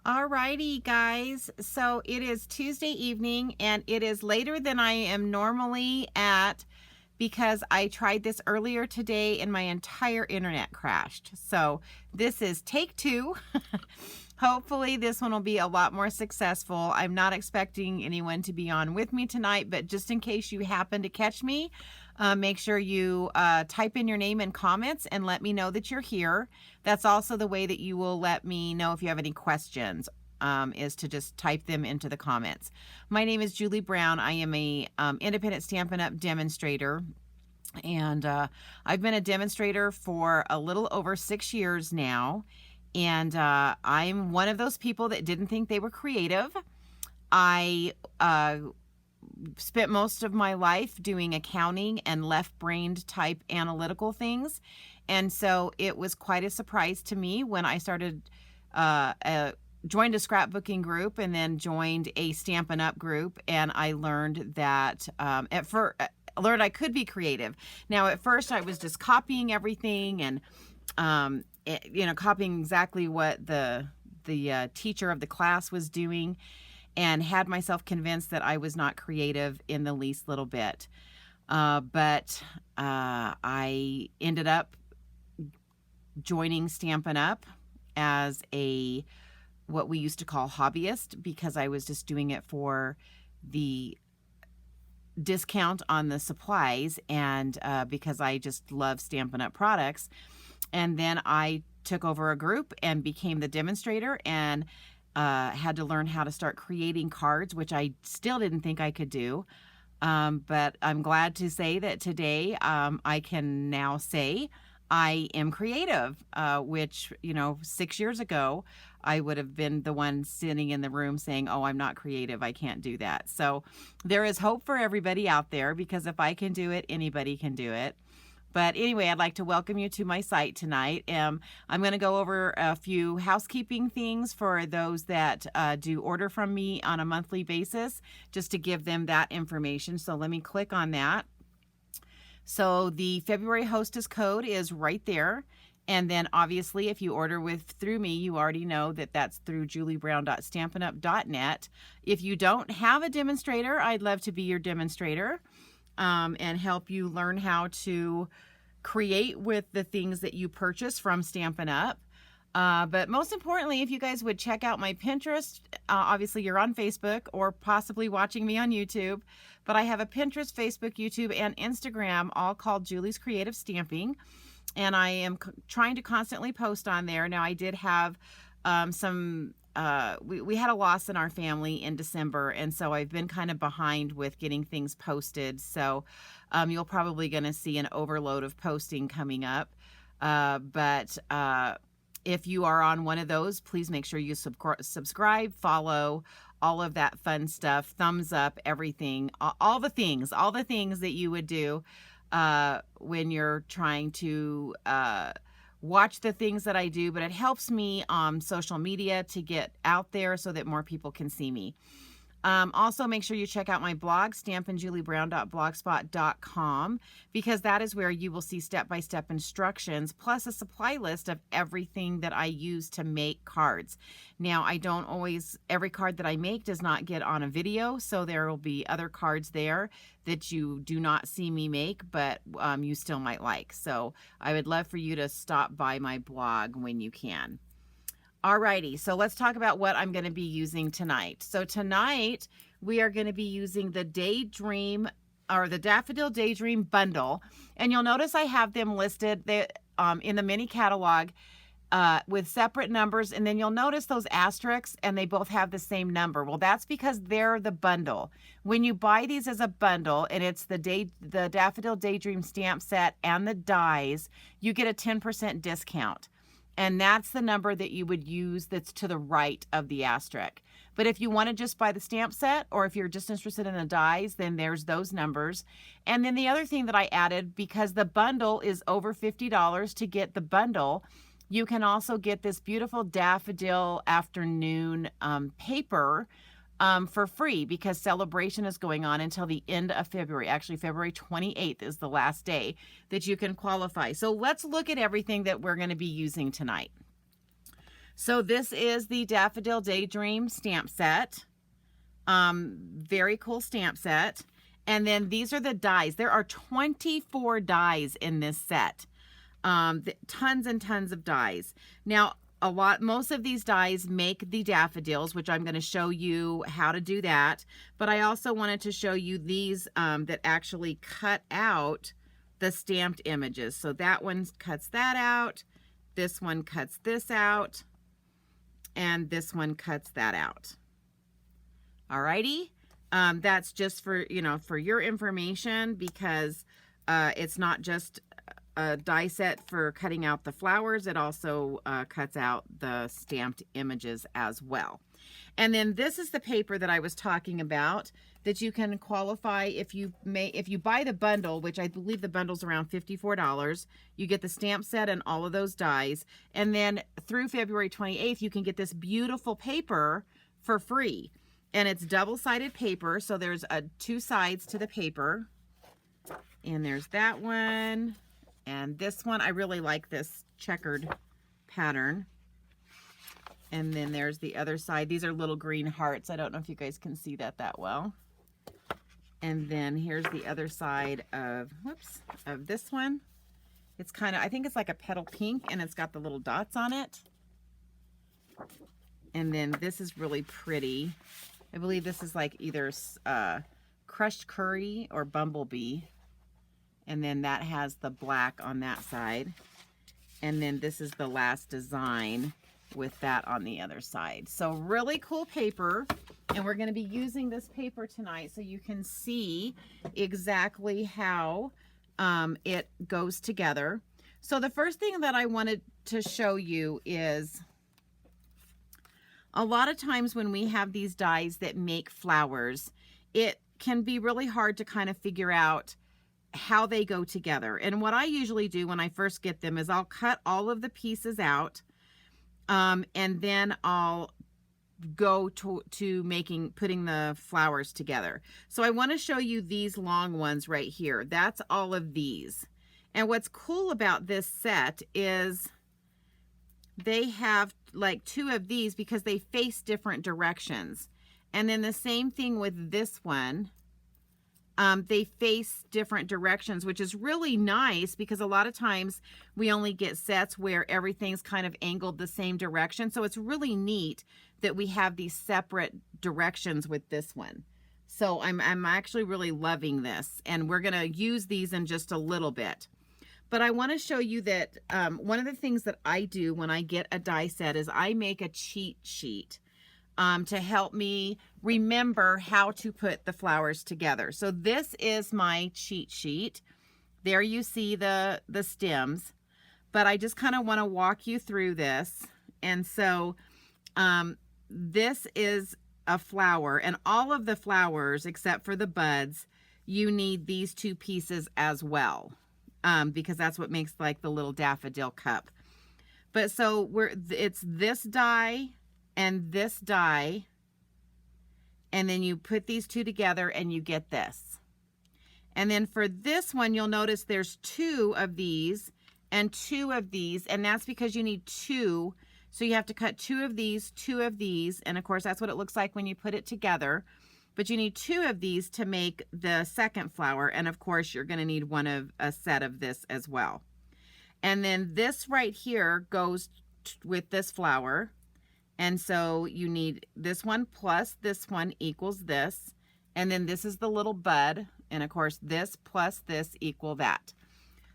Alrighty, guys. So it is Tuesday evening and it is later than I am normally at because I tried this earlier today and my entire internet crashed. So this is take two. Hopefully this one will be a lot more successful. I'm not expecting anyone to be on with me tonight, but just in case you happen to catch me, make sure you type in your name and comments and let me know that you're here. That's also the way that you will let me know if you have any questions, is to just type them into the comments. My name is Julie Brown. I am a independent Stampin' Up! Demonstrator. And I've been a demonstrator for a little over 6 years now. And I'm one of those people that didn't think they were creative. I spent most of my life doing accounting and left-brained type analytical things. And so it was quite a surprise to me when I started, joined a scrapbooking group and then joined a Stampin' Up! Group. And I learned that learned I could be creative. Now, at first I was just copying everything and copying exactly what the teacher of the class was doing, and had myself convinced that I was not creative in the least little bit. But I ended up joining Stampin' Up! As what we used to call hobbyist, because I was just doing it for the discount on the supplies and because I just love Stampin' Up! Products. And then I took over a group and became the demonstrator and had to learn how to start creating cards, which I still didn't think I could do. But I'm glad to say that today I can now say I am creative, which, 6 years ago, I would have been the one sitting in the room saying, oh, I'm not creative, I can't do that. So there is hope for everybody out there, because if I can do it, anybody can do it. But anyway, I'd like to welcome you to my site tonight. I'm going to go over a few housekeeping things for those that do order from me on a monthly basis, just to give them that information. So let me click on that. So the February hostess code is right there. And then obviously if you order through me, you already know that that's through juliebrown.stampinup.net. If you don't have a demonstrator, I'd love to be your demonstrator and help you learn how to create with the things that you purchase from Stampin' Up. But most importantly, if you guys would check out my Pinterest, obviously you're on Facebook or possibly watching me on YouTube, but I have a Pinterest, Facebook, YouTube, and Instagram, all called Julie's Creative Stamping. And I am trying to constantly post on there. Now, I did have we had a loss in our family in December, and so I've been kind of behind with getting things posted. So you're probably going to see an overload of posting coming up. But if you are on one of those, please make sure you subscribe, follow, all of that fun stuff, thumbs up, everything, all the things that you would do when you're trying to watch the things that I do. But it helps me on social media to get out there so that more people can see me. Also, make sure you check out my blog, stampinjuliebrown.blogspot.com, because that is where you will see step-by-step instructions, plus a supply list of everything that I use to make cards. Now, every card that I make does not get on a video, so there will be other cards there that you do not see me make, but you still might like. So I would love for you to stop by my blog when you can. Alrighty, so let's talk about what I'm going to be using tonight. So tonight we are going to be using the Daffodil Daydream Bundle, and you'll notice I have them listed in the mini catalog with separate numbers, and then you'll notice those asterisks and they both have the same number. Well, that's because they're the bundle. When you buy these as a bundle and it's the Daffodil Daydream stamp set and the dies, you get a 10% discount. And that's the number that you would use that's to the right of the asterisk. But if you want to just buy the stamp set, or if you're just interested in the dies, then there's those numbers. And then the other thing that I added, because the bundle is over $50 to get the bundle, you can also get this beautiful Daffodil Afternoon paper for free, because celebration is going on until the end of February. Actually, February 28th is the last day that you can qualify. So let's look at everything that we're going to be using tonight. So this is the Daffodil Daydream stamp set. Very cool stamp set. And then these are the dies. There are 24 dies in this set. Tons and tons of dies. Now, most of these dies make the daffodils, which I'm going to show you how to do that. But I also wanted to show you these that actually cut out the stamped images. So that one cuts that out. This one cuts this out. And this one cuts that out. Alrighty. That's just for, for your information, because it's not just a die set for cutting out the flowers. It also cuts out the stamped images as well. And then this is the paper that I was talking about that you can qualify if you buy the bundle, which I believe the bundle's around $54. You get the stamp set and all of those dies. And then through February 28th, you can get this beautiful paper for free. And it's double-sided paper, so there's two sides to the paper. And there's that one. And this one, I really like this checkered pattern. And then there's the other side. These are little green hearts. I don't know if you guys can see that well. And then here's the other side of this one. It's kind of, I think it's like a petal pink, and it's got the little dots on it. And then this is really pretty. I believe this is like either crushed curry or bumblebee. And then that has the black on that side. And then this is the last design with that on the other side. So really cool paper. And we're going to be using this paper tonight so you can see exactly how it goes together. So the first thing that I wanted to show you is a lot of times when we have these dies that make flowers, it can be really hard to kind of figure out how they go together. And what I usually do when I first get them is I'll cut all of the pieces out, and then I'll go to putting the flowers together. So I want to show you these long ones right here. That's all of these. And what's cool about this set is they have like two of these because they face different directions. And then the same thing with this one. They face different directions, which is really nice because a lot of times we only get sets where everything's kind of angled the same direction. So it's really neat that we have these separate directions with this one. So I'm actually really loving this, and we're going to use these in just a little bit. But I want to show you that one of the things that I do when I get a die set is I make a cheat sheet to help me remember how to put the flowers together. So this is my cheat sheet. There you see the stems, but I just kind of want to walk you through this. And so this is a flower, and all of the flowers except for the buds, you need these two pieces as well. Because that's what makes like the little daffodil cup. But so it's this die and this die, and then you put these two together and you get this. And then for this one, you'll notice there's two of these and two of these, and that's because you need two. So you have to cut two of these, and of course that's what it looks like when you put it together. But you need two of these to make the second flower. And of course, you're going to need a set of this as well. And then this right here goes with this flower. And so you need this one plus this one equals this. And then this is the little bud. And of course, this plus this equal that.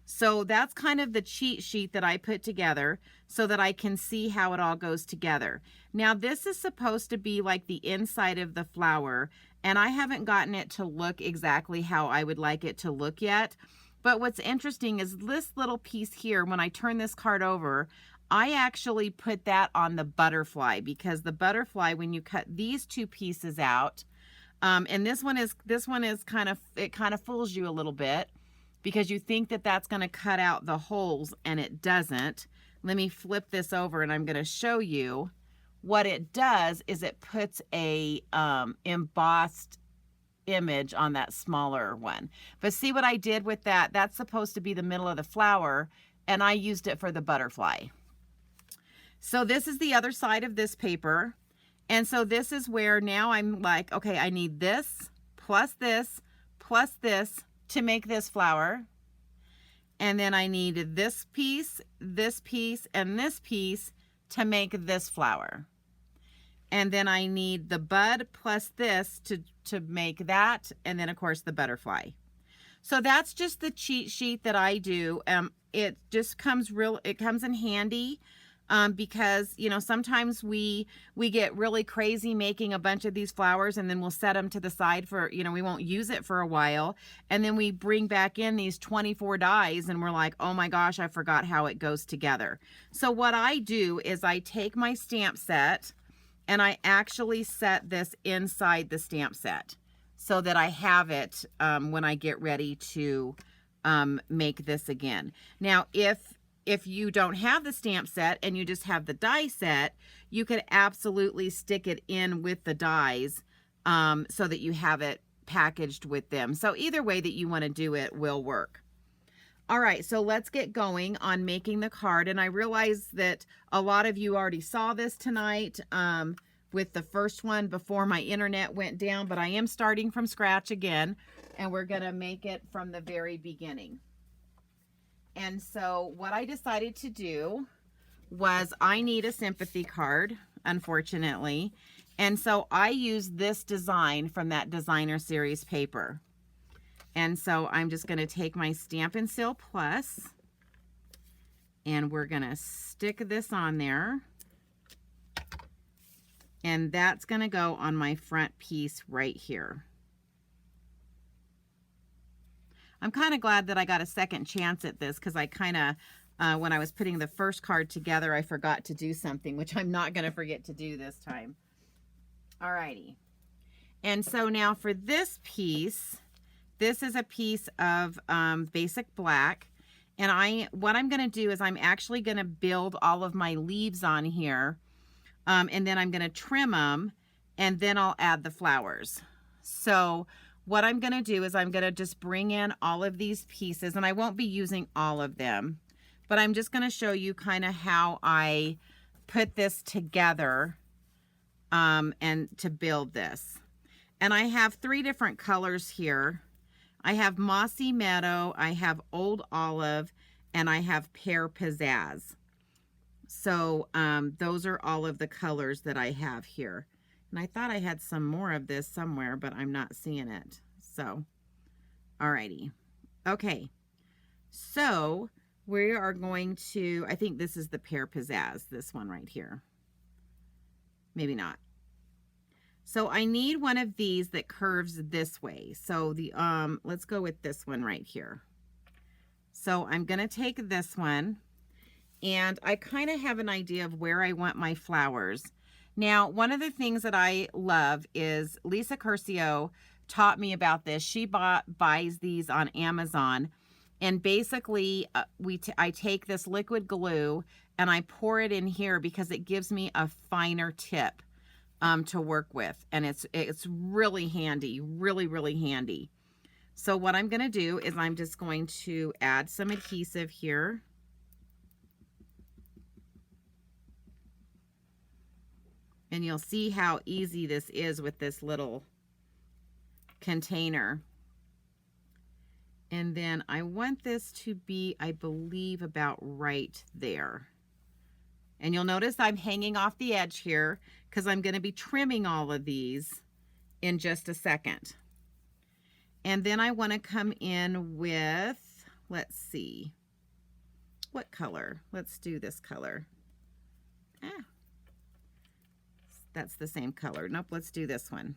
So that's kind of the cheat sheet that I put together so that I can see how it all goes together. Now, this is supposed to be like the inside of the flower, and I haven't gotten it to look exactly how I would like it to look yet. But what's interesting is this little piece here, when I turn this card over, I actually put that on the butterfly, because the butterfly, when you cut these two pieces out, and this one is kind of fools you a little bit, because you think that that's going to cut out the holes, and it doesn't. Let me flip this over, and I'm going to show you what it does. Is it puts a embossed image on that smaller one. But see what I did with that? That's supposed to be the middle of the flower, and I used it for the butterfly. So this is the other side of this paper. And so this is where now I'm like, okay, I need this plus this to make this flower. And then I need this piece, and this piece to make this flower. And then I need the bud plus this to make that. And then of course the butterfly. So that's just the cheat sheet that I do. It just comes in handy. Because, you know, sometimes we get really crazy making a bunch of these flowers, and then we'll set them to the side for, you know, we won't use it for a while. And then we bring back in these 24 dies and we're like, oh my gosh, I forgot how it goes together. So what I do is I take my stamp set and I actually set this inside the stamp set so that I have it when I get ready to make this again. Now, if you don't have the stamp set and you just have the die set, you could absolutely stick it in with the dies so that you have it packaged with them. So either way that you want to do it will work. All right, so let's get going on making the card. And I realize that a lot of you already saw this tonight with the first one before my internet went down, but I am starting from scratch again, and we're going to make it from the very beginning. And so what I decided to do was I need a sympathy card, unfortunately. And so I used this design from that designer series paper. And so I'm just going to take my Stampin' Seal Plus and we're going to stick this on there. And that's going to go on my front piece right here. I'm kind of glad that I got a second chance at this because I kind of, when I was putting the first card together, I forgot to do something, which I'm not going to forget to do this time. Alrighty. And so now for this piece, this is a piece of basic black. And what I'm going to do is I'm actually going to build all of my leaves on here. And then I'm going to trim them and then I'll add the flowers. So what I'm going to do is I'm going to just bring in all of these pieces, and I won't be using all of them, but I'm just going to show you kind of how I put this together and to build this. And I have 3 different colors here. I have Mossy Meadow, I have Old Olive, and I have Pear Pizzazz. So those are all of the colors that I have here. And I thought I had some more of this somewhere, but I'm not seeing it. So, alrighty. Okay. So, we are going to, I think this is the Pear Pizzazz, this one right here. Maybe not. So, I need one of these that curves this way. So, let's go with this one right here. So, I'm going to take this one, and I kind of have an idea of where I want my flowers. Now, one of the things that I love is Lisa Curcio taught me about this. She buys these on Amazon, and basically I take this liquid glue and I pour it in here because it gives me a finer tip to work with, and it's really handy, really handy. So what I'm going to do is I'm just going to add some adhesive here. And you'll see how easy this is with this little container. And then I want this to be, I believe, about right there. And you'll notice I'm hanging off the edge here because I'm going to be trimming all of these in just a second. And then I want to come in with, let's see, what color? Let's do this color. That's the same color. Nope, let's do this one.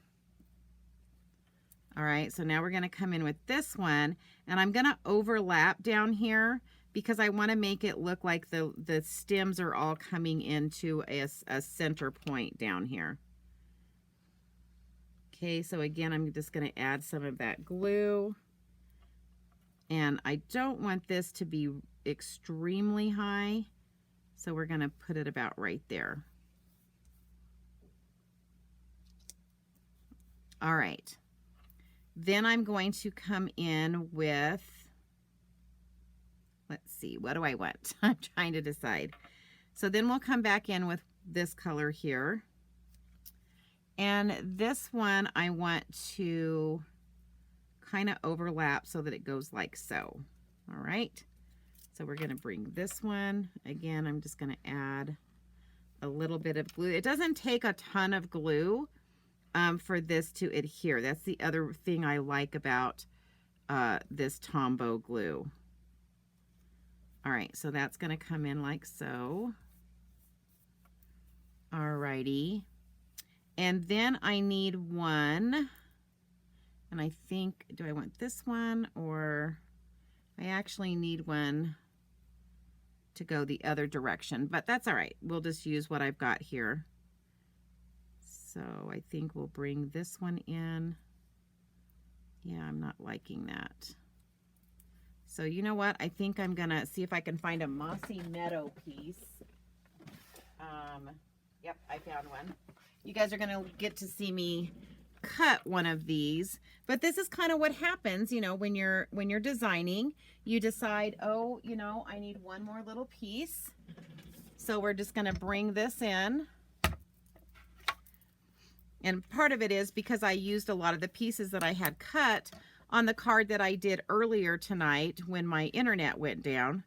All right, so now we're going to come in with this one, and I'm going to overlap down here because I want to make it look like the stems are all coming into a center point down here. Okay, so again, I'm just going to add some of that glue. And I don't want this to be extremely high, so we're going to put it about right there. All right, then I'm going to come in with, let's see, what do I want? I'm trying to decide. So then we'll come back in with this color here. And this one I want to kind of overlap so that it goes like so. All right. So we're going to bring this one. Again, I'm just going to add a little bit of glue. It doesn't take a ton of glue for this to adhere. That's the other thing I like about this Tombow glue. All right, so that's going to come in like so. All righty. And then I need one, and I think, do I want this one, or I actually need one to go the other direction, but that's all right. We'll just use what I've got here. So I think we'll bring this one in. Yeah, I'm not liking that. So you know what? I think I'm gonna see if I can find a mossy meadow piece. Yep, I found one. You guys are gonna get to see me cut one of these, but this is kind of what happens, you know, when you're designing. You decide, oh, you know, I need one more little piece, so we're just going to bring this in. And part of it is because I used a lot of the pieces that I had cut on the card that I did earlier tonight when my internet went down,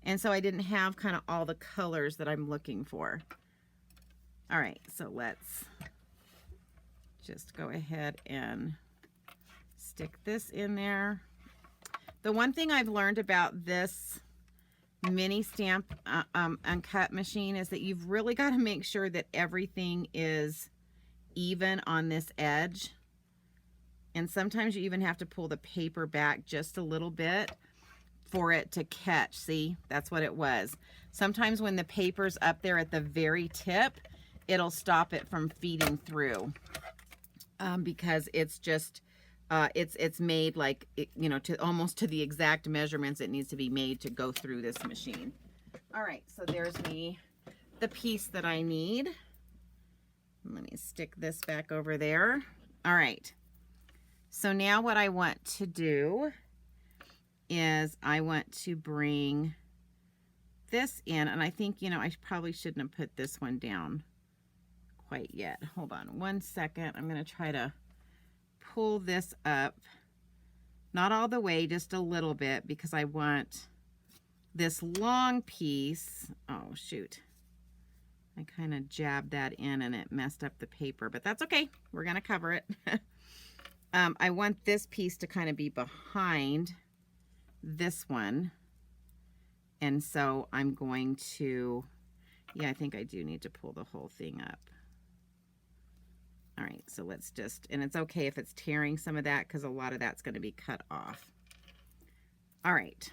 and so I didn't have kind of all the colors that I'm looking for. All right, so let's just go ahead and stick this in there. The one thing I've learned about this mini stamp uncut machine is that you've really got to make sure that everything is even on this edge. And sometimes you even have to pull the paper back just a little bit for it to catch. See, that's what it was. Sometimes when the paper's up there at the very tip, it'll stop it from feeding through. Because it's just it's made like, you know, to almost to the exact measurements it needs to be made to go through this machine. All right, so there's the piece that I need. Let me stick this back over there. All right, so now what I want to do is I want to bring this in, and I think, you know, I probably shouldn't have put this one down quite yet. Hold on one second. I'm going to try to pull this up, not all the way, just a little bit, because I want this long piece. Oh shoot, I kind of jabbed that in and it messed up the paper, but that's okay, we're going to cover it. I want this piece to kind of be behind this one, and so I'm going to, yeah, I think I do need to pull the whole thing up. All right, so let's just, and it's okay if it's tearing some of that because a lot of that's going to be cut off. All right.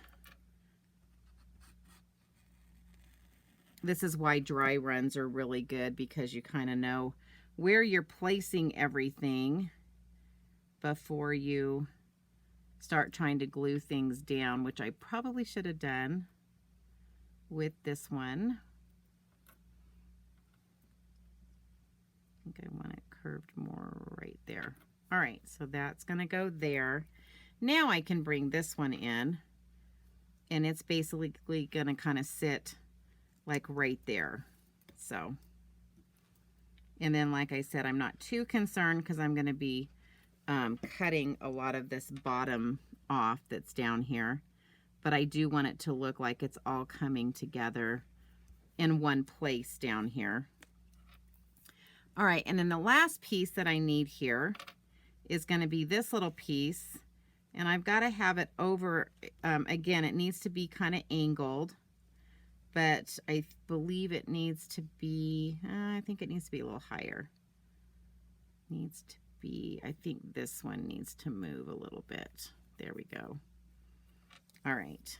This is why dry runs are really good, because you kind of know where you're placing everything before you start trying to glue things down, which I probably should have done with this one. I think I want it curved more right there. All right, so that's going to go there. Now I can bring this one in, and it's basically going to kind of sit like right there. So, and then like I said, I'm not too concerned because I'm going to be cutting a lot of this bottom off that's down here, but I do want it to look like it's all coming together in one place down here. All right, and then the last piece that I need here is going to be this little piece, and I've got to have it over, again, it needs to be kind of angled, but I believe it needs to be, I think it needs to be a little higher. Needs to be, I think this one needs to move a little bit. There we go. All right.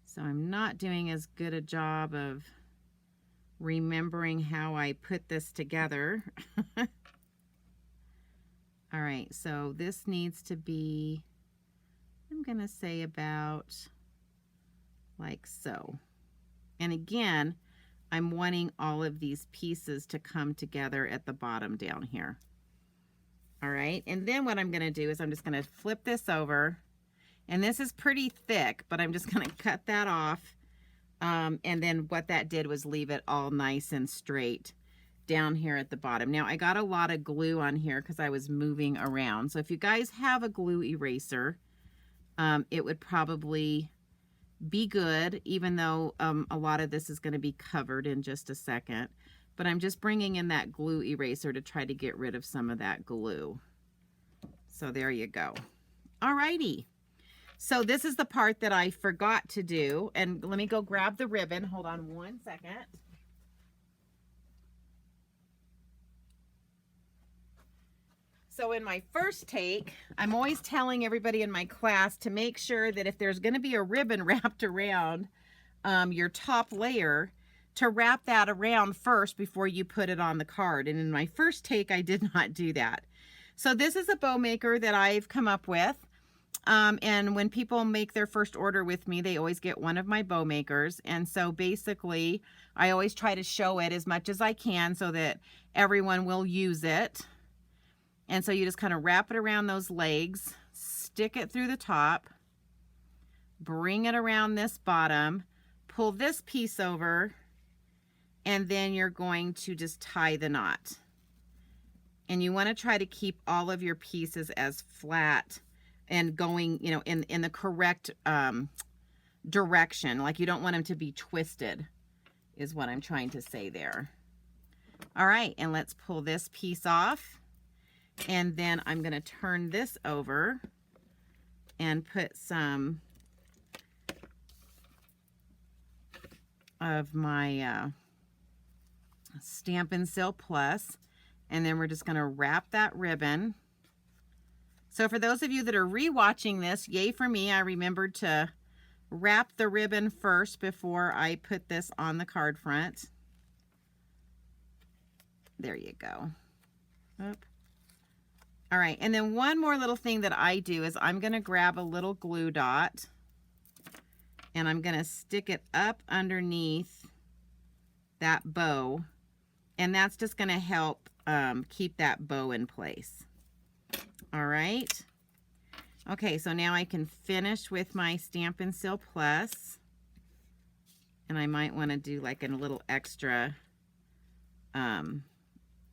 So I'm not doing as good a job of remembering how I put this together. All right, so this needs to be, I'm gonna say about like so. And again, I'm wanting all of these pieces to come together at the bottom down here. All right, and then what I'm gonna do is I'm just gonna flip this over, and this is pretty thick, but I'm just gonna cut that off And then what that did was leave it all nice and straight down here at the bottom. Now I got a lot of glue on here because I was moving around. So if you guys have a glue eraser, it would probably be good, even though a lot of this is going to be covered in just a second. But I'm just bringing in that glue eraser to try to get rid of some of that glue. So there you go. Alrighty. So this is the part that I forgot to do. And let me go grab the ribbon. Hold on one second. So in my first take, I'm always telling everybody in my class to make sure that if there's going to be a ribbon wrapped around your top layer, to wrap that around first before you put it on the card. And in my first take, I did not do that. So this is a bow maker that I've come up with. And when people make their first order with me, they always get one of my bow makers. And so basically, I always try to show it as much as I can so that everyone will use it. And so you just kind of wrap it around those legs, stick it through the top, bring it around this bottom, pull this piece over, and then you're going to just tie the knot. And you want to try to keep all of your pieces as flat and going, you know, in the correct direction. Like you don't want them to be twisted, is what I'm trying to say there. All right, and let's pull this piece off. And then I'm going to turn this over and put some of my Stampin' Sil Plus. And then we're just going to wrap that ribbon. So for those of you that are rewatching this, yay for me, I remembered to wrap the ribbon first before I put this on the card front. There you go. Oop. All right, and then one more little thing that I do is I'm going to grab a little glue dot and I'm going to stick it up underneath that bow, and that's just going to help keep that bow in place. All right. Okay, so now I can finish with my Stampin' Sil Plus, and I might want to do like a little extra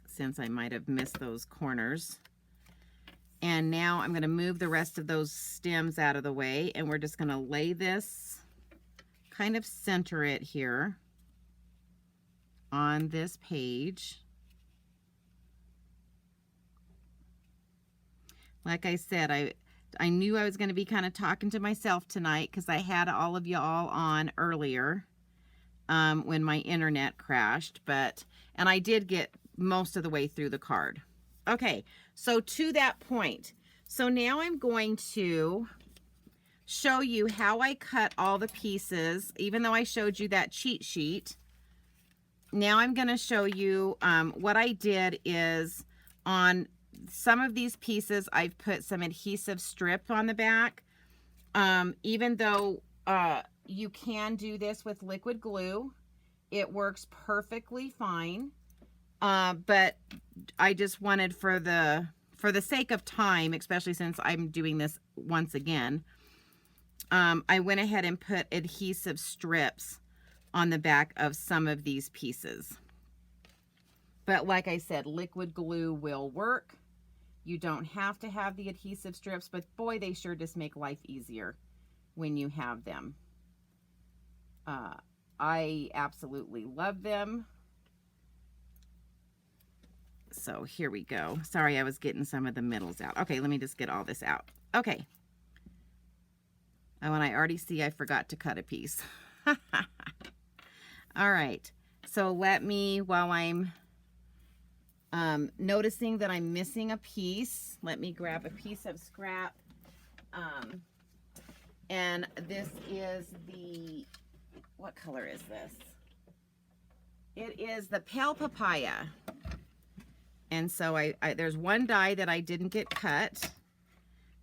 since I might have missed those corners. And now I'm going to move the rest of those stems out of the way, and we're just going to lay this, kind of center it here on this page. Like I said, I knew I was going to be kind of talking to myself tonight because I had all of y'all on earlier when my internet crashed, and I did get most of the way through the card. Okay, so to that point, so now I'm going to show you how I cut all the pieces, even though I showed you that cheat sheet. Now I'm going to show you what I did is on some of these pieces, I've put some adhesive strip on the back. Even though you can do this with liquid glue, it works perfectly fine. But I just wanted, for the sake of time, especially since I'm doing this once again, I went ahead and put adhesive strips on the back of some of these pieces. But like I said, liquid glue will work. You don't have to have the adhesive strips, but boy, they sure just make life easier when you have them. I absolutely love them. So here we go. Sorry, I was getting some of the middles out. Okay, let me just get all this out. Okay. Oh, and I already see I forgot to cut a piece. All right. So let me, while I'm noticing that I'm missing a piece, let me grab a piece of scrap. And this is the, what color is this? It is the Pale Papaya. And so there's one die that I didn't get cut.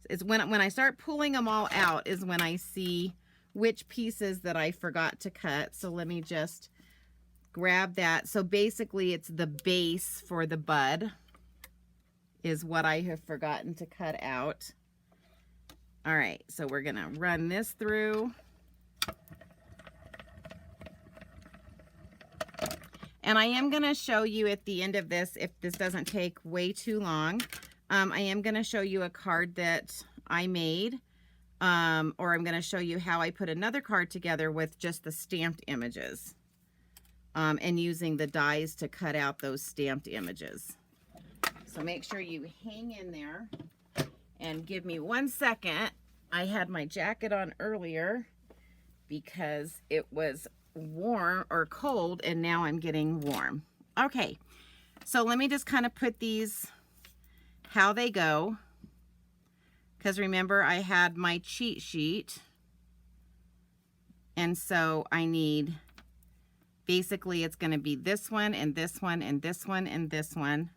It's when I start pulling them all out is when I see which pieces that I forgot to cut. So let me just grab that. So basically it's the base for the bud is what I have forgotten to cut out. All right, so we're gonna run this through. And I am going to show you at the end of this, if this doesn't take way too long, I am going to show you a card that I made, or I'm going to show you how I put another card together with just the stamped images, and using the dies to cut out those stamped images. So make sure you hang in there and give me 1 second. I had my jacket on earlier because it was warm or cold, and now I'm getting warm. Okay, so let me just kind of put these how they go, because remember I had my cheat sheet, and so I need, basically it's going to be this one and this one and this one and this one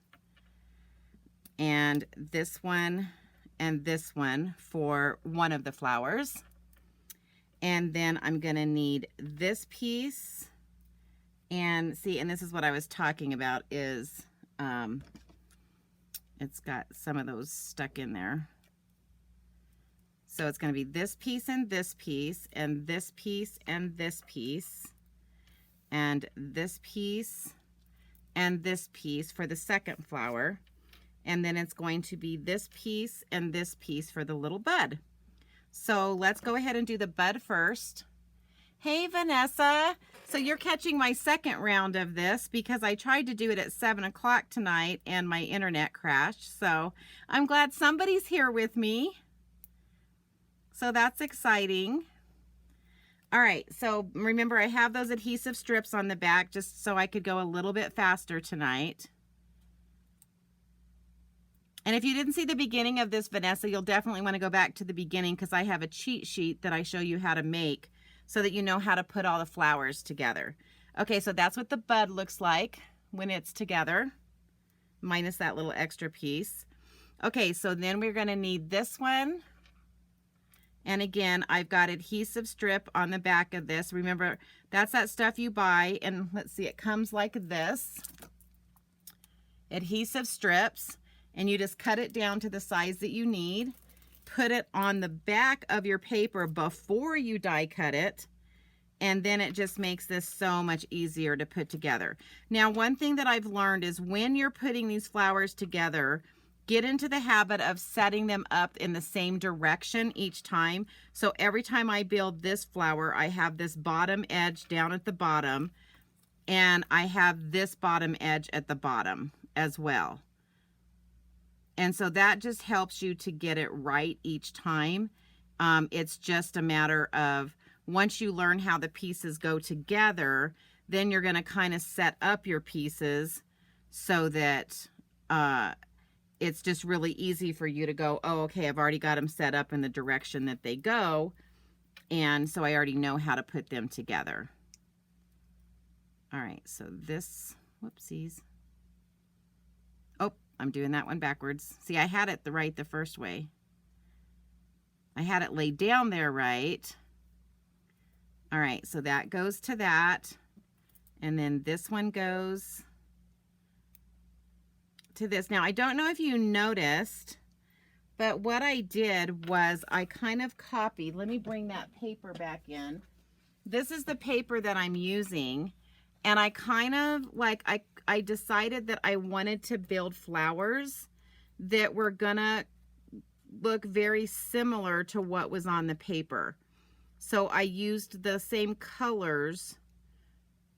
and this one and this one for one of the flowers. And then I'm going to need this piece, and see, and this is what I was talking about, is it's got some of those stuck in there. So it's going to be this piece and this piece and this piece and this piece and this piece and this piece for the second flower. And then it's going to be this piece and this piece for the little bud. So let's go ahead and do the bud first. Hey, Vanessa. So you're catching my second round of this because I tried to do it at 7 o'clock tonight and my internet crashed. So I'm glad somebody's here with me. So that's exciting. All right, so remember I have those adhesive strips on the back just so I could go a little bit faster tonight. And if you didn't see the beginning of this, Vanessa, you'll definitely want to go back to the beginning, because I have a cheat sheet that I show you how to make so that you know how to put all the flowers together. Okay, so that's what the bud looks like when it's together, minus that little extra piece. Okay, so then we're going to need this one. And again, I've got adhesive strip on the back of this. Remember, that's that stuff you buy. And let's see, it comes like this. Adhesive strips. And you just cut it down to the size that you need. Put it on the back of your paper before you die cut it. And then it just makes this so much easier to put together. Now, one thing that I've learned is when you're putting these flowers together, get into the habit of setting them up in the same direction each time. So every time I build this flower, I have this bottom edge down at the bottom, and I have this bottom edge at the bottom as well. And so that just helps you to get it right each time. It's just a matter of, once you learn how the pieces go together, then you're going to kind of set up your pieces so that it's just really easy for you to go, oh, okay, I've already got them set up in the direction that they go. And so I already know how to put them together. All right, so this, whoopsies. Oh, I'm doing that one backwards. See, I had it right the first way. I had it laid down there right. All right, so that goes to that. And then this one goes to this. Now, I don't know if you noticed, but what I did was I kind of copied. Let me bring that paper back in. This is the paper that I'm using. And I kind of, like, I decided that I wanted to build flowers that were gonna look very similar to what was on the paper. So I used the same colors,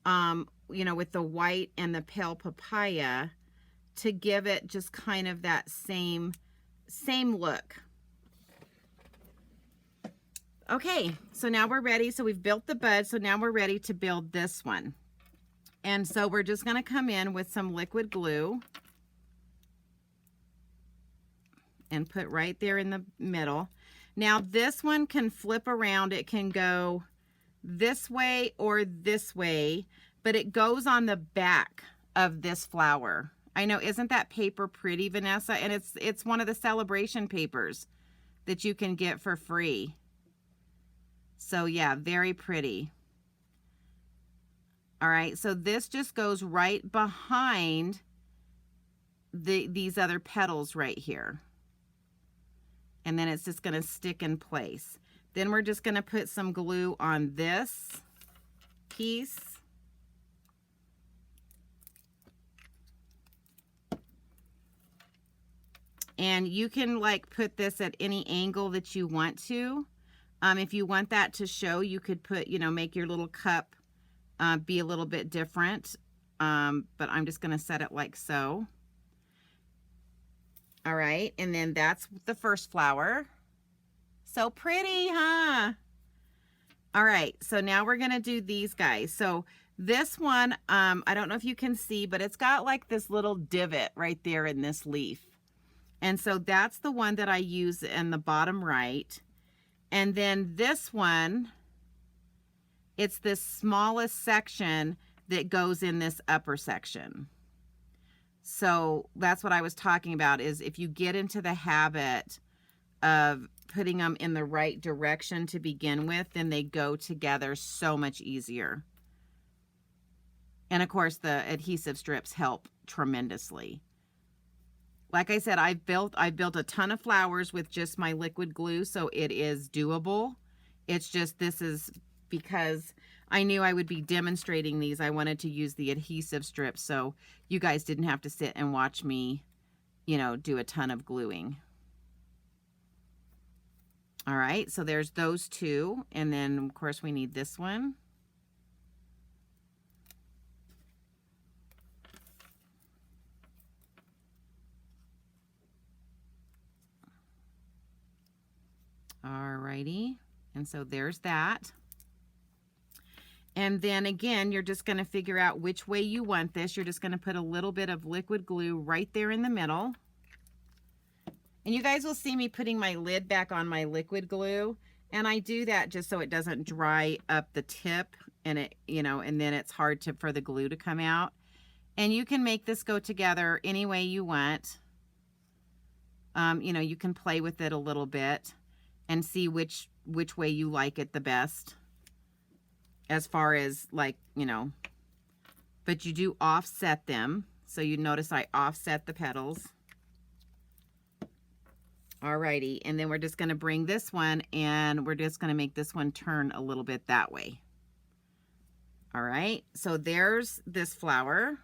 you know, with the white and the pale papaya to give it just kind of that same look. Okay, so now we're ready. So we've built the bud, so now we're ready to build this one. And so we're just going to come in with some liquid glue and put right there in the middle. Now this one can flip around. It can go this way or this way, but it goes on the back of this flower. I know, isn't that paper pretty, Vanessa? And it's one of the celebration papers that you can get for free. So yeah, very pretty. All right, so this just goes right behind these other petals right here. And then it's just gonna stick in place. Then we're just gonna put some glue on this piece. And you can like put this at any angle that you want to. If you want that to show, you could put, you know, make your little cup be a little bit different. But I'm just going to set it like so. All right, and then that's the first flower. So pretty, huh? All right, so now we're gonna do these guys. So this one, I don't know if you can see, but it's got like this little divot right there in this leaf. And so that's the one that I use in the bottom right. And then this one, it's this smallest section that goes in this upper section. So that's what I was talking about, is if you get into the habit of putting them in the right direction to begin with, then they go together so much easier. And of course, the adhesive strips help tremendously. Like I said, I've built a ton of flowers with just my liquid glue, so it is doable. It's just, this is because I knew I would be demonstrating these. I wanted to use the adhesive strips so you guys didn't have to sit and watch me, you know, do a ton of gluing. All right, so there's those two. And then of course we need this one. All righty, and so there's that. And then again, you're just going to figure out which way you want this. You're just going to put a little bit of liquid glue right there in the middle. And you guys will see me putting my lid back on my liquid glue. And I do that just so it doesn't dry up the tip and it, you know, and then it's hard for the glue to come out. And you can make this go together any way you want. You know, you can play with it a little bit and see which way you like it the best. As far as like, you know, but you do offset them. So you notice I offset the petals. Alrighty, and then we're just going to bring this one and we're just going to make this one turn a little bit that way. All right, so there's this flower.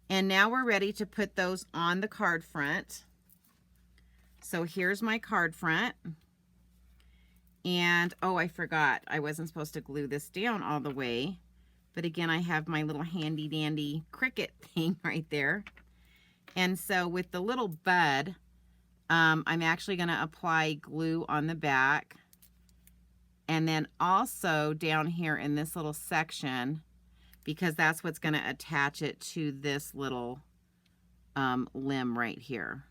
And now we're ready to put those on the card front. So here's my card front. And, oh, I forgot. I wasn't supposed to glue this down all the way. But again, I have my little handy dandy Cricut thing right there. And so with the little bud, I'm actually going to apply glue on the back. And then also down here in this little section, because that's what's going to attach it to this little limb right here.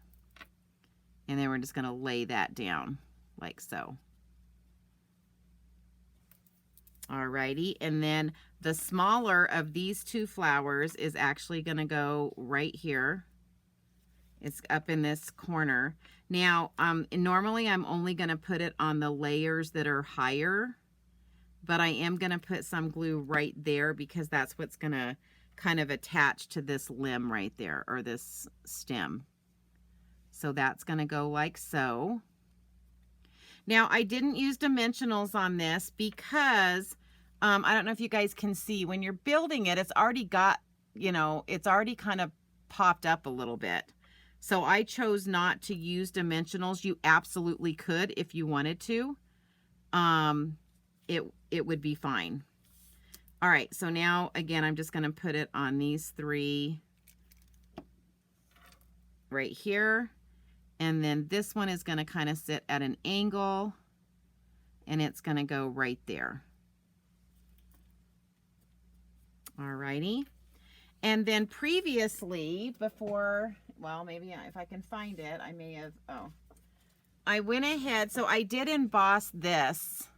And then we're just going to lay that down like so. Alrighty, and then the smaller of these two flowers is actually going to go right here. It's up in this corner. Now, normally I'm only going to put it on the layers that are higher, but I am going to put some glue right there because that's what's going to kind of attach to this limb right there, or this stem. So that's going to go like so. Now, I didn't use dimensionals on this because I don't know if you guys can see, when you're building it, it's already got, you know, it's already kind of popped up a little bit. So I chose not to use dimensionals. You absolutely could if you wanted to. It would be fine. All right, so now, again, I'm just going to put it on these three right here. And then this one is going to kind of sit at an angle, and it's going to go right there. Alrighty. And then previously, before, well, maybe if I can find it, I may have, oh. I went ahead, so I did emboss this.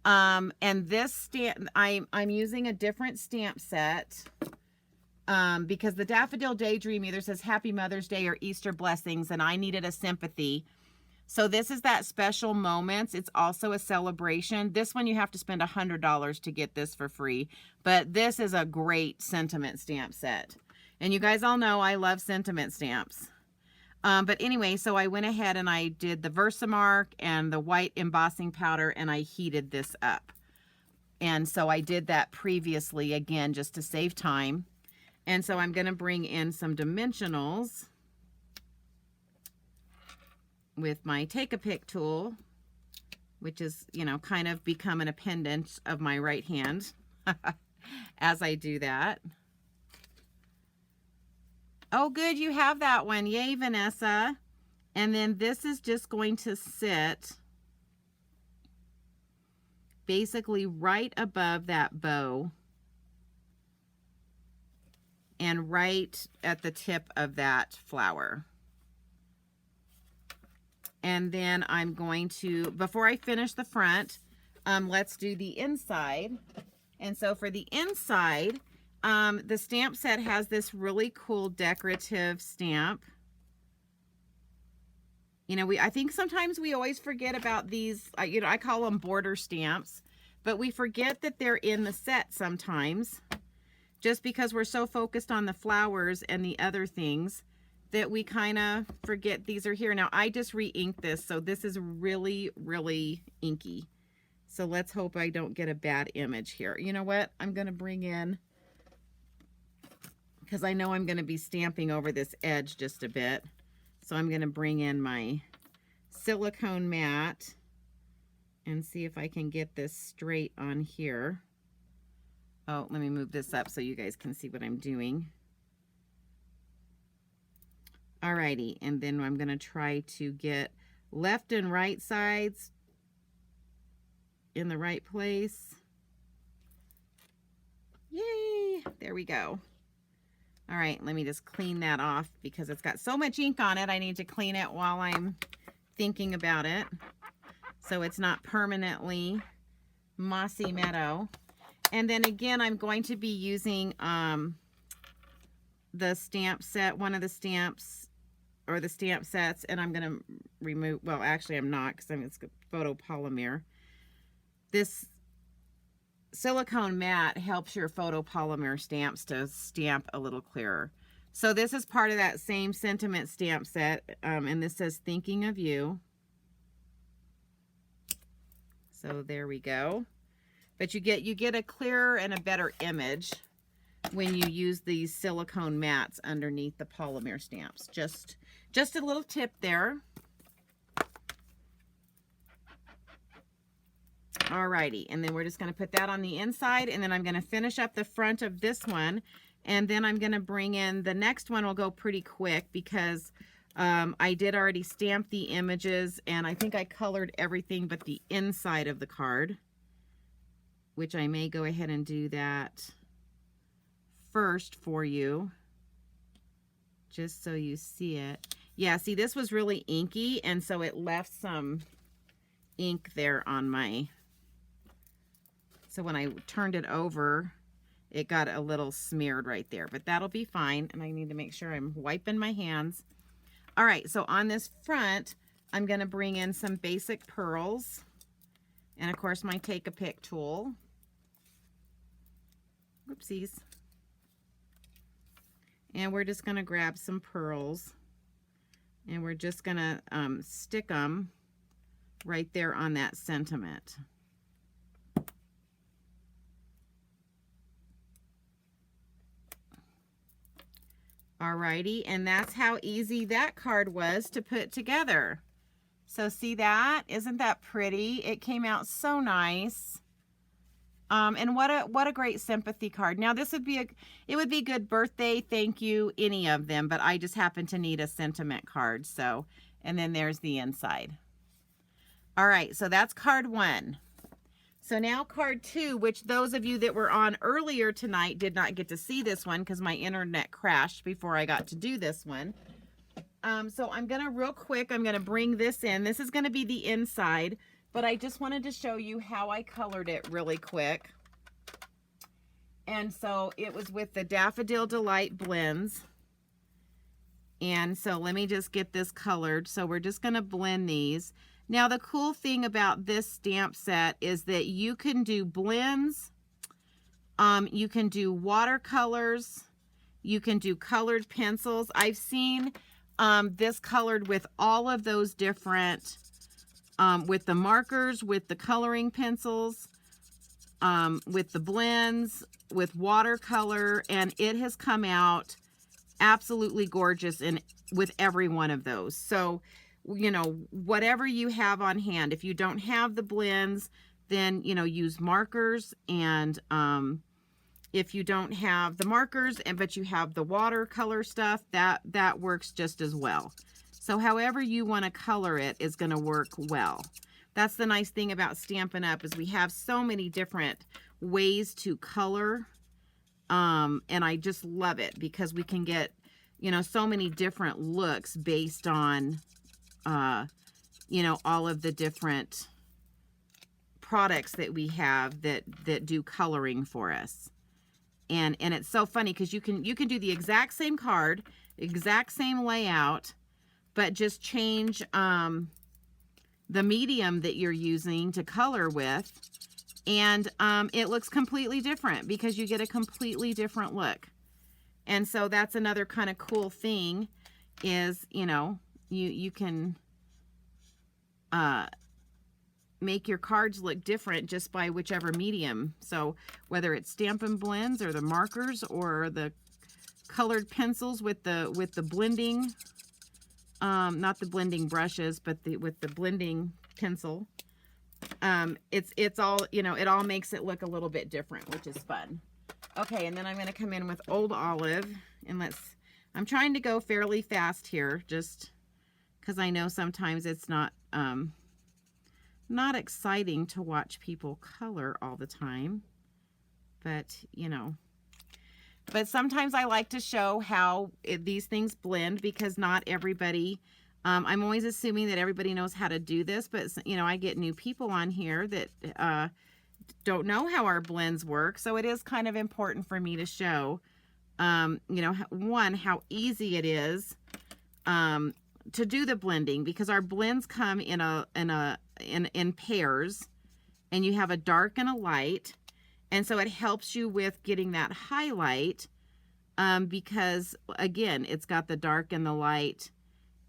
And this stamp, I'm using a different stamp set. Because the Daffodil Daydream either says Happy Mother's Day or Easter Blessings, and I needed a sympathy. So this is that special moments. It's also a celebration. This one you have to spend $100 to get this for free, but this is a great sentiment stamp set. And you guys all know I love sentiment stamps. But anyway, so I went ahead and I did the Versamark and the white embossing powder, and I heated this up. And so I did that previously, again, just to save time. And so I'm going to bring in some dimensionals. with my Take-A-Pick tool, which is, you know, kind of become an appendage of my right hand as I do that. Oh, good, you have that one. Yay, Vanessa. And then this is just going to sit basically right above that bow and right at the tip of that flower. And then I'm going to, before I finish the front, let's do the inside. And so for the inside, the stamp set has this really cool decorative stamp. You know, I think sometimes we always forget about these, you know, I call them border stamps, but we forget that they're in the set sometimes, just because we're so focused on the flowers and the other things that we kind of forget these are here. Now, I just re-inked this, so this is really, really inky. So let's hope I don't get a bad image here. You know what? I'm going to bring in, because I know I'm going to be stamping over this edge just a bit. So I'm going to bring in my silicone mat and see if I can get this straight on here. Oh, let me move this up so you guys can see what I'm doing. Alrighty, and then I'm going to try to get left and right sides in the right place. Yay! There we go. All right, let me just clean that off because it's got so much ink on it. I need to clean it while I'm thinking about it, so it's not permanently mossy meadow. And then again, I'm going to be using the stamp set, one of the stamps, or the stamp sets, and I'm going to remove, well, actually I'm not, because it's photopolymer. This silicone mat helps your photopolymer stamps to stamp a little clearer. So this is part of that same sentiment stamp set, and this says thinking of you. So there we go. But you get a clearer and a better image when you use these silicone mats underneath the polymer stamps. Just a little tip there. Alrighty, and then we're just going to put that on the inside, and then I'm going to finish up the front of this one, and then I'm going to bring in the next one. Will go pretty quick because I did already stamp the images, and I think I colored everything but the inside of the card, which I may go ahead and do that first for you, just so you see it. Yeah, see, this was really inky, and so it left some ink there on my... So when I turned it over, it got a little smeared right there, but that'll be fine. And I need to make sure I'm wiping my hands. All right, so on this front, I'm going to bring in some basic pearls. And of course, my Take-A-Pick tool. Whoopsies. And we're just going to grab some pearls. And we're just going to stick them right there on that sentiment. Alrighty, and that's how easy that card was to put together. So see that? Isn't that pretty? It came out so nice. And what a great sympathy card. Now this would be it would be good birthday, thank you, any of them, but I just happen to need a sentiment card. So, and then there's the inside. All right, so that's card 1. So now card 2, which those of you that were on earlier tonight did not get to see this one because my internet crashed before I got to do this one. So I'm going to real quick, I'm going to bring this in. This is going to be the inside, but I just wanted to show you how I colored it really quick. And so it was with the Daffodil Delight blends. And so let me just get this colored. So we're just going to blend these. Now, the cool thing about this stamp set is that you can do blends, you can do watercolors, you can do colored pencils. I've seen this colored with all of those different, with the markers, with the coloring pencils, with the blends, with watercolor, and it has come out absolutely gorgeous with every one of those. So you know, whatever you have on hand. If you don't have the blends, then, you know, use markers. And if you don't have the markers, but you have the watercolor stuff, that works just as well. So however you want to color it is going to work well. That's the nice thing about Stampin' Up! Is we have so many different ways to color. And I just love it because we can get, you know, so many different looks based on, you know, all of the different products that we have that do coloring for us. And it's so funny because you can do the exact same card, exact same layout, but just change the medium that you're using to color with, and it looks completely different because you get a completely different look. And so that's another kind of cool thing is, you know, you can make your cards look different just by whichever medium. So whether it's Stampin' Blends or the markers or the colored pencils with the blending, not the blending brushes, but with the blending pencil, it's all, you know, it all makes it look a little bit different, which is fun. Okay, and then I'm going to come in with Old Olive, and I'm trying to go fairly fast here, just because I know sometimes it's not exciting to watch people color all the time, but, you know. But sometimes I like to show how these things blend, because not everybody, I'm always assuming that everybody knows how to do this, but, you know, I get new people on here that don't know how our blends work. So it is kind of important for me to show, you know, one, how easy it is to do the blending, because our blends come in pairs, and you have a dark and a light. And so it helps you with getting that highlight, because again, it's got the dark and the light.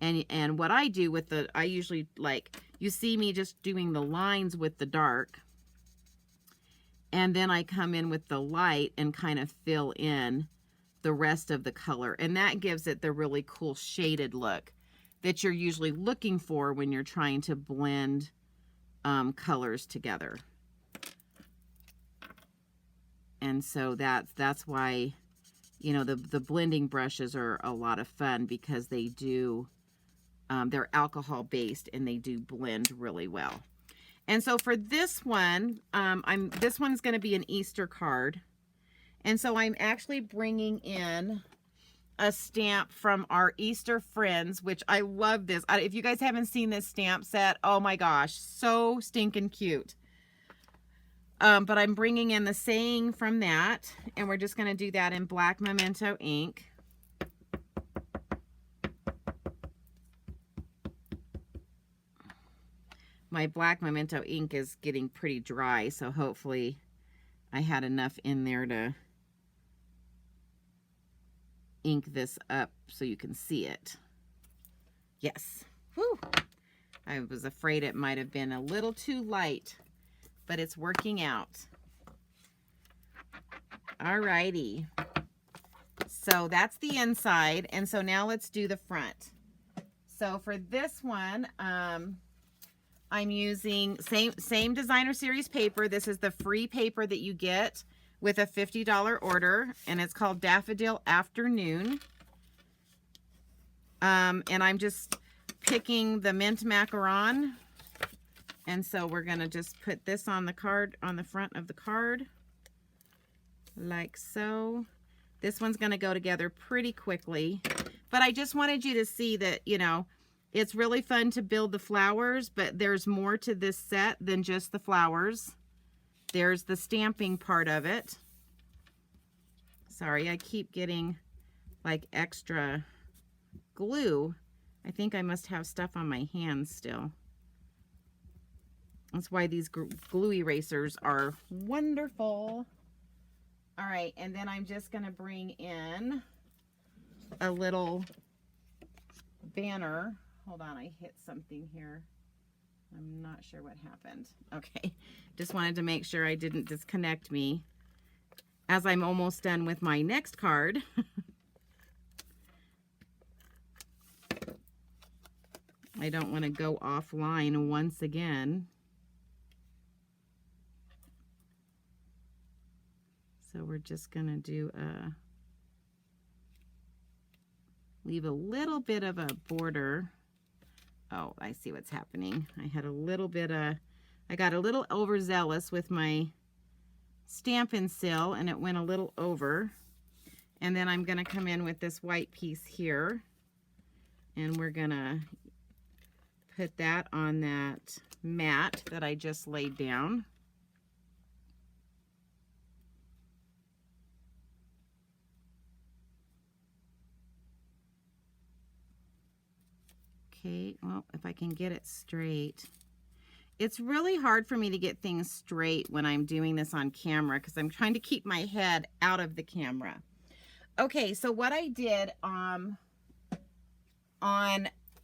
And what I do with I usually, like, you see me just doing the lines with the dark, and then I come in with the light and kind of fill in the rest of the color. And that gives it the really cool shaded look that you're usually looking for when you're trying to blend colors together. And so that's why, you know, the blending brushes are a lot of fun, because they do, they're alcohol based, and they do blend really well. And so for this one, this one's going to be an Easter card. And so I'm actually bringing in a stamp from our Easter friends, which I love this. If you guys haven't seen this stamp set, oh my gosh, so stinking cute. But I'm bringing in the saying from that, and we're just going to do that in black Memento ink. My black Memento ink is getting pretty dry, so hopefully I had enough in there to ink this up so you can see it. Yes. Whew. I was afraid it might have been a little too light, but it's working out. Alrighty. So that's the inside, and so now let's do the front. So for this one, I'm using same designer series paper. This is the free paper that you get with a $50 order, and it's called Daffodil Afternoon. And I'm just picking the mint macaron. And so we're going to just put this on the card, on the front of the card, like so. This one's going to go together pretty quickly, but I just wanted you to see that, you know, it's really fun to build the flowers, but there's more to this set than just the flowers. There's the stamping part of it. Sorry, I keep getting like extra glue. I think I must have stuff on my hands still. That's why these glue erasers are wonderful. All right, and then I'm just going to bring in a little banner. Hold on, I hit something here. I'm not sure what happened. Okay, just wanted to make sure I didn't disconnect me as I'm almost done with my next card. I don't want to go offline once again. So we're just going to do leave a little bit of a border. Oh, I see what's happening. I had a little bit of, I got a little overzealous with my Stampin' Seal, and it went a little over. And then I'm going to come in with this white piece here, and we're going to put that on that mat that I just laid down. Okay, well, if I can get it straight. It's really hard for me to get things straight when I'm doing this on camera because I'm trying to keep my head out of the camera. Okay, so what I did on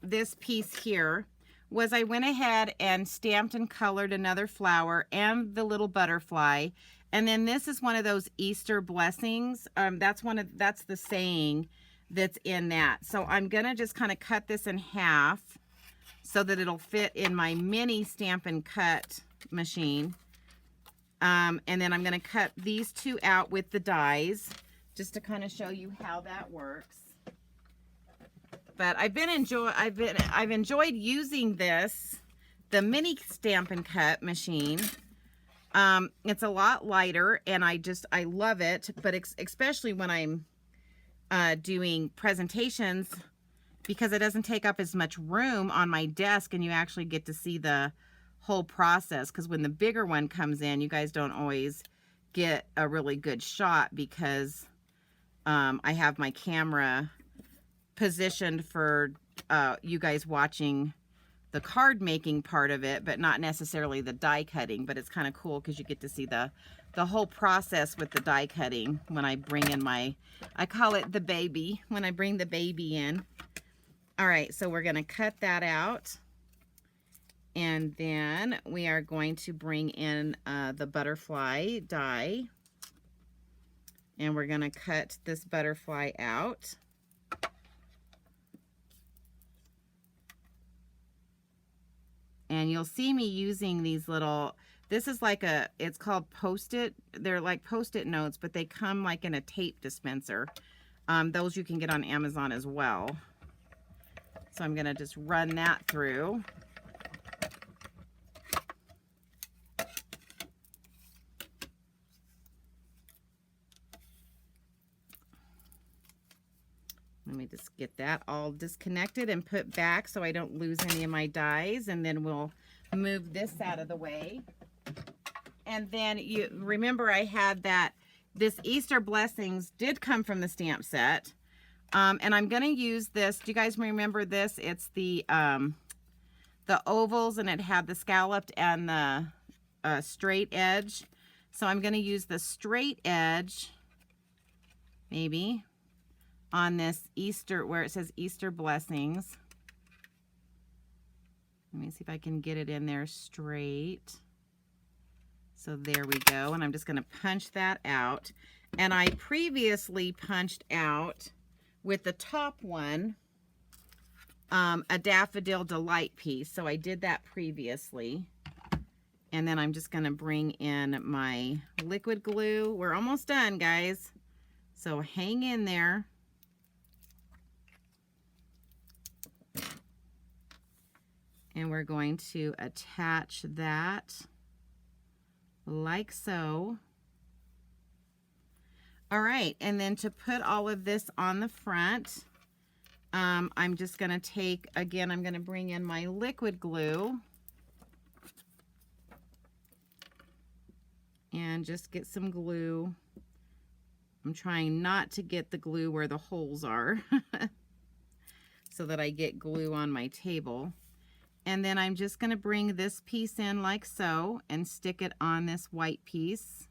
this piece here was I went ahead and stamped and colored another flower and the little butterfly. And then this is one of those Easter blessings. That's the saying that's in that. So I'm gonna just kind of cut this in half so that it'll fit in my mini Stampin' Cut machine. And then I'm gonna cut these two out with the dies just to kind of show you how that works. But I've enjoyed using the mini Stampin' Cut machine. It's a lot lighter, and I love it, but especially when I'm doing presentations, because it doesn't take up as much room on my desk, and you actually get to see the whole process. Because when the bigger one comes in, you guys don't always get a really good shot because I have my camera positioned for you guys watching the card making part of it, but not necessarily the die cutting. But it's kind of cool because you get to see the whole process with the die cutting when I bring in I call it the baby, when I bring the baby in. All right, so we're gonna cut that out. And then we are going to bring in the butterfly die. And we're gonna cut this butterfly out. And you'll see me using these little, this is like it's called Post-it. They're like Post-it notes, but they come like in a tape dispenser. Those you can get on Amazon as well. So I'm gonna just run that through. Let me just get that all disconnected and put back so I don't lose any of my dies, and then we'll move this out of the way. And then you remember I had this Easter Blessings did come from the stamp set. And I'm going to use this. Do you guys remember this? It's the ovals, and it had the scalloped and the straight edge. So I'm going to use the straight edge, maybe, on this Easter, where it says Easter Blessings. Let me see if I can get it in there straight. So there we go. And I'm just going to punch that out. And I previously punched out with the top one a Daffodil Delight piece. So I did that previously. And then I'm just going to bring in my liquid glue. We're almost done, guys. So hang in there. And we're going to attach that like so. All right, and then to put all of this on the front, I'm just going to take, again, I'm going to bring in my liquid glue and just get some glue. I'm trying not to get the glue where the holes are so that I get glue on my table. And then I'm just going to bring this piece in like so and stick it on this white piece.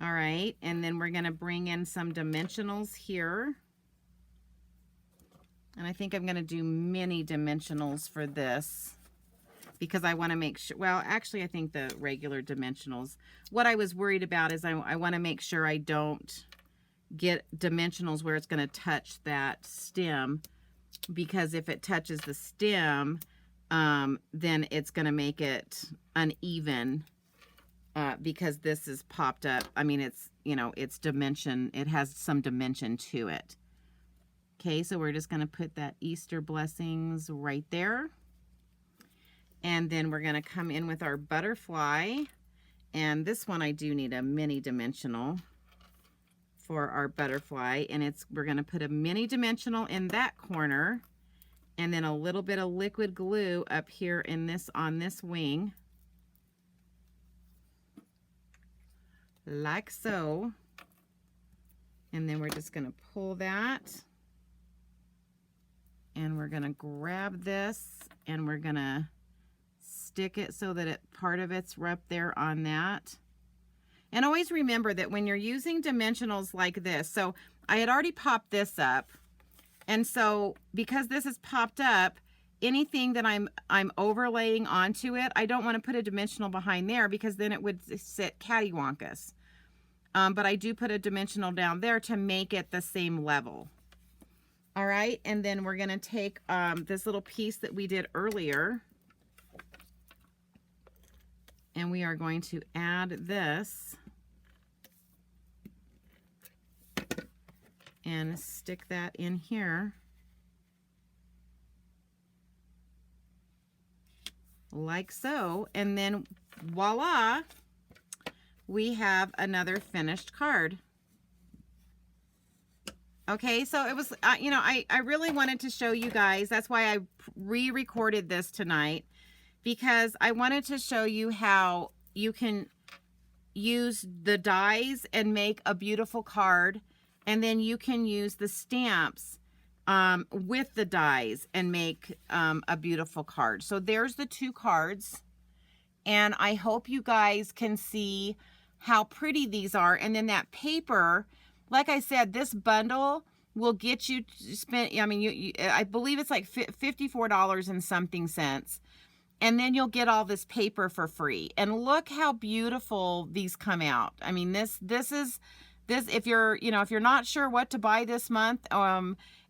All right, and then we're going to bring in some dimensionals here. And I think I'm going to do mini dimensionals for this because I want to make sure, well, actually I think the regular dimensionals. What I was worried about is I want to make sure I don't get dimensionals where it's going to touch that stem. because if it touches the stem, then it's going to make it uneven, because this is popped up. I mean, it's, you know, it's dimension. It has some dimension to it. Okay, so we're just going to put that Easter blessings right there. And then we're going to come in with our butterfly. And this one I do need a mini dimensional for our butterfly. And we're going to put a mini dimensional in that corner. And then a little bit of liquid glue up here in this, on this wing. Like so. And then we're just going to pull that. And we're going to grab this and we're going to stick it so that part of it's up there on that. And always remember that when you're using dimensionals like this, so I had already popped this up. And so because this is popped up, anything that I'm overlaying onto it, I don't want to put a dimensional behind there because then it would sit cattywampus. But I do put a dimensional down there to make it the same level. All right, and then we're going to take this little piece that we did earlier, and we are going to add this and stick that in here like so, and then voila, we have another finished card. Okay, so it was, you know, I really wanted to show you guys. That's why I re-recorded this tonight, because I wanted to show you how you can use the dies and make a beautiful card, and then you can use the stamps with the dies and make a beautiful card. So there's the two cards, and I hope you guys can see how pretty these are. And then that paper, like I said, this bundle will get you spent, I mean, I believe it's like $54 and something cents. And then you'll get all this paper for free. And look how beautiful these come out. I mean, this if you're, you know, if you're not sure what to buy this month,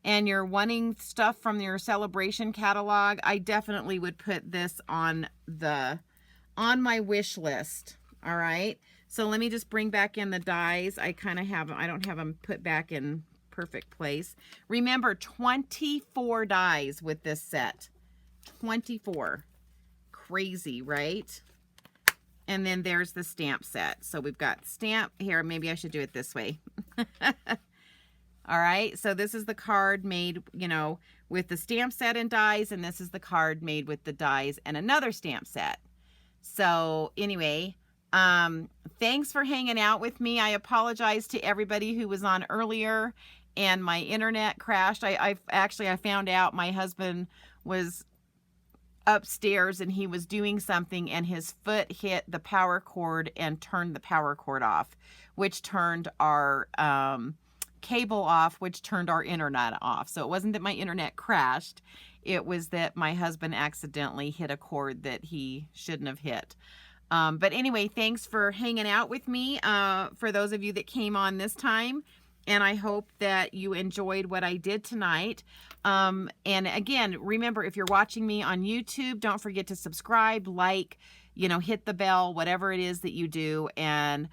and you're wanting stuff from your celebration catalog, I definitely would put this on my wish list. All right. So let me just bring back in the dies. I don't have them put back in perfect place. Remember, 24 dies with this set. 24. Crazy, right? And then there's the stamp set. So we've got stamp here. Maybe I should do it this way. All right. So this is the card made, you know, with the stamp set and dies. And this is the card made with the dies and another stamp set. So anyway, thanks for hanging out with me. I apologize to everybody who was on earlier and my internet crashed. I found out my husband was upstairs and he was doing something and his foot hit the power cord and turned the power cord off, which turned our cable off, which turned our internet off. So it wasn't that my internet crashed. It was that my husband accidentally hit a cord that he shouldn't have hit. But anyway, thanks for hanging out with me, for those of you that came on this time. And I hope that you enjoyed what I did tonight. And again, remember, if you're watching me on YouTube, don't forget to subscribe, like, you know, hit the bell, whatever it is that you do. And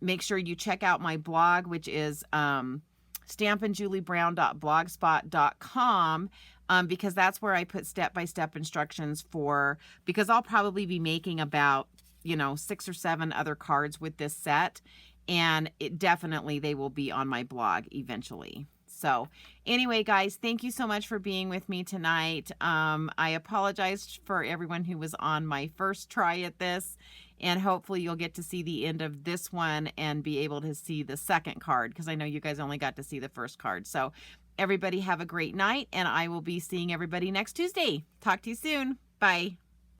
make sure you check out my blog, which is stampinjuliebrown.blogspot.com. Because that's where I put step-by-step instructions because I'll probably be making about, you know, 6 or 7 other cards with this set. And they will be on my blog eventually. So anyway, guys, thank you so much for being with me tonight. I apologize for everyone who was on my first try at this. And hopefully you'll get to see the end of this one and be able to see the second card, because I know you guys only got to see the first card. So everybody have a great night, and I will be seeing everybody next Tuesday. Talk to you soon. Bye.